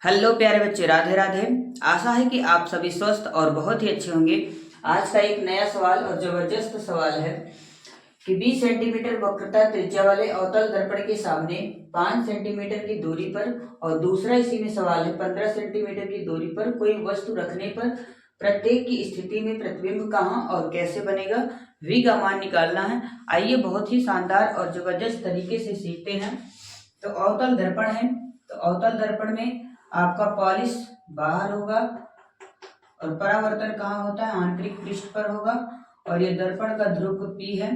Hello प्यारे बच्चे, राधे राधे। आशा है कि आप सभी स्वस्थ और बहुत ही अच्छे होंगे। आज का एक नया सवाल और जबरदस्त सवाल है कि 20 सेंटीमीटर वक्रता त्रिज्या वाले अवतल दर्पण के सामने 5 सेंटीमीटर की दूरी पर और दूसरा इसी में सवाल है 15 सेंटीमीटर की दूरी पर कोई वस्तु रखने पर प्रत्येक की स्थिति में प्रतिबिंब कहाँ और कैसे बनेगा, v का मान निकालना है। आइए बहुत ही शानदार और जबरदस्त तरीके से सीखते हैं। तो अवतल दर्पण है, तो अवतल दर्पण में आपका पॉलिश बाहर होगा और परावर्तन कहाँ होता है, आंतरिक पृष्ठ पर होगा। और ये दर्पण का ध्रुव P है,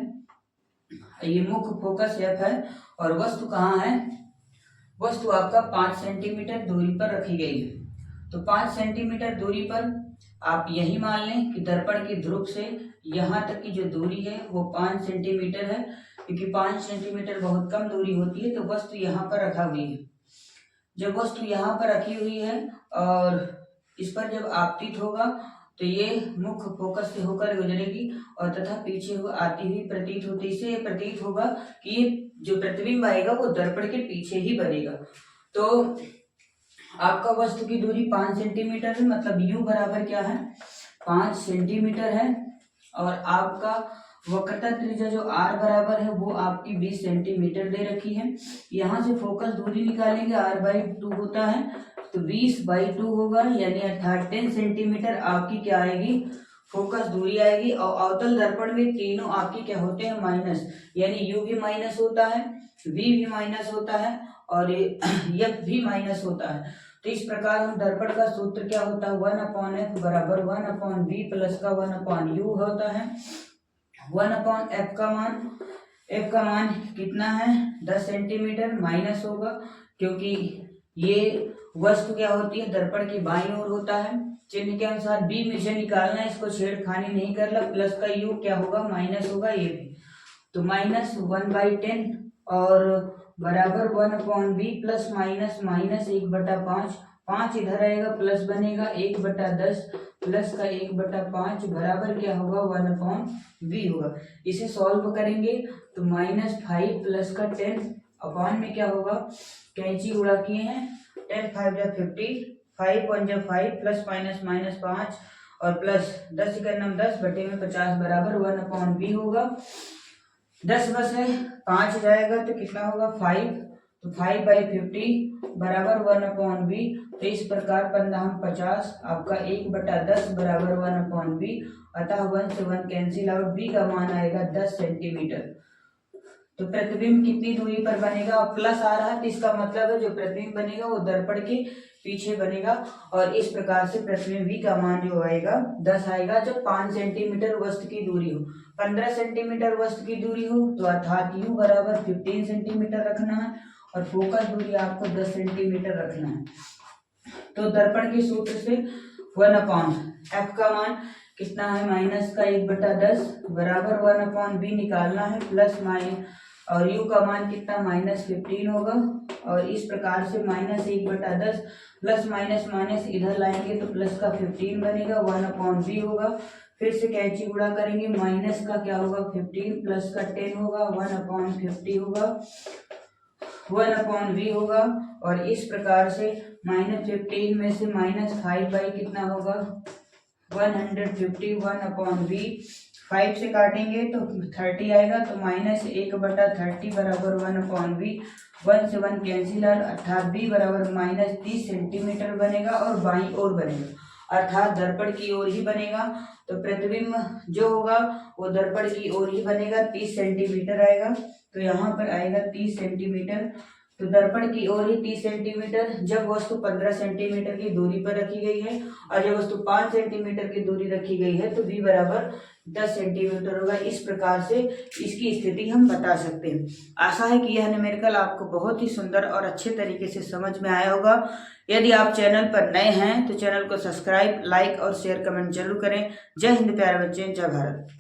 ये मुख्य फोकस F है और वस्तु कहाँ है, वस्तु आपका 5 सेंटीमीटर दूरी पर रखी गई है। तो 5 सेंटीमीटर दूरी पर आप यही मान लें कि दर्पण के ध्रुव से यहाँ तक की जो दूरी है वो 5 सेंटीमीटर है, क्योंकि 5 सेंटीमीटर बहुत कम दूरी होती है। तो वस्तु यहाँ पर रखा हुई है। जब वस्तु यहाँ पर रखी हुई है और इस पर जब आपतित होगा तो ये मुख्य फोकस से होकर गुजरेगी और तथा पीछे आती हुई प्रतीत होती, इससे ये प्रतीत होगा कि ये जो प्रतिबिंब आएगा वो दर्पण के पीछे ही बनेगा। तो आपका वस्तु की दूरी 5 सेंटीमीटर है, मतलब u बराबर क्या है, 5 सेंटीमीटर है। और आपका वक्रता त्रिज्या जो r बराबर है वो आपकी 20 सेंटीमीटर दे रखी है। यहाँ से फोकस दूरी निकालेंगे, r/2 होता है, तो 20/2 होगा, यानी अर्थात 10 सेंटीमीटर आपकी क्या आएगी, फोकस दूरी आएगी। और अवतल दर्पण में तीनों आपकी क्या होते हैं, माइनस, यानी u भी माइनस होता है, v भी माइनस होता है और f भी माइनस होता है। तो इस प्रकार हम दर्पण का सूत्र क्या होता है, 1/f बराबर 1/v प्लस का 1/u होता है। 1/f का मान कितना है, 10 सेंटीमीटर, माइनस होगा क्योंकि ये वस्तु क्या होती है, दर्पण की बाईं ओर होता है। चिन्ह के अनुसार b मुझे निकालना है, इसको छेड़खानी नहीं करना। प्लस का u क्या होगा, माइनस होगा ये भी, तो माइनस 1/10 और बराबर 1/v प्लस माइनस माइनस 1/5, 5 इधर आएगा प्लस बनेगा 1/10 प्लस का 1/5 बराबर क्या होगा, 1/v होगा। इसे सॉल्व करेंगे तो -5 प्लस का 10 अपॉन में क्या होगा, कैंची उड़ा किए हैं, 10 5 जा 50, 5 1 जा 5 प्लस माइनस माइनस 5 और प्लस 10 का 10 बटे में 50 बराबर 1/v होगा। 10 बस है 5 जाएगा तो कितना होगा, 5, तो 5/50 बराबर 1/v। तो इस प्रकार 50 आपका 1/10 बराबर 1/v, अतः 1 से 1 कैंसिल आउट, v का मान आएगा 10 सेंटीमीटर। तो प्रतिबिंब कितनी दूरी पर बनेगा, प्लस आ रहा है तो इसका मतलब है जो प्रतिबिंब बनेगा वो दर्पण के पीछे बनेगा। और इस प्रकार से प्रतिबिंब v का मान जो आएगा 10 आएगा जब 5 सेंटीमीटर वस्तु की दूरी हो। 15 सेंटीमीटर वस्तु की दूरी हो तो अर्थात u बराबर 15 सेंटीमीटर रखना है और फोकस दूरी आपको 10 सेंटीमीटर रखना है। तो दर्पण के सूत्र से 1/f का मान कितना है, माइनस का 1/10 बराबर 1/v निकालना है, प्लस माइनस और u का मान कितना, -15 होगा। और इस प्रकार से -1/10 प्लस माइनस माइनस इधर लाएंगे तो प्लस का 15 बनेगा, 1/v होगा। फिर से कैंची गुणा करेंगे, माइनस का क्या होगा 15 प्लस का 10 होगा, 1/50 होगा, 1/v होगा। और इस प्रकार से -15 में से -5 बाई कितना होगा, 150, 1/v 5 से काटेंगे तो 30 आएगा, तो -1/30 बराबर 1/v, 1 से 1 कैंसिल, अर्थात v बराबर -30 सेंटीमीटर बनेगा और बाईं ओर बनेगा, अर्थात दर्पण की ओर ही बनेगा। तो प्रतिबिंब जो होगा वो दर्पण की ओर ही बनेगा, 30 सेंटीमीटर आएगा, तो यहाँ पर आएगा 30 सेंटीमीटर। तो दर्पण की ओर ही 30 सेंटीमीटर जब वस्तु 15 सेंटीमीटर की दूरी पर रखी गई है और जब वस्तु 5 सेंटीमीटर की दूरी रखी गई है तो v बराबर 10 सेंटीमीटर होगा। इस प्रकार से इसकी स्थिति हम बता सकते हैं। आशा है कि यह न्यूमेरिकल आपको बहुत ही सुंदर और अच्छे तरीके से समझ में आया होगा। यदि आप चैनल पर नए हैं तो चैनल को सब्सक्राइब, लाइक और शेयर कमेंट जरूर करें। जय हिंद प्यारे बच्चे, जय भारत।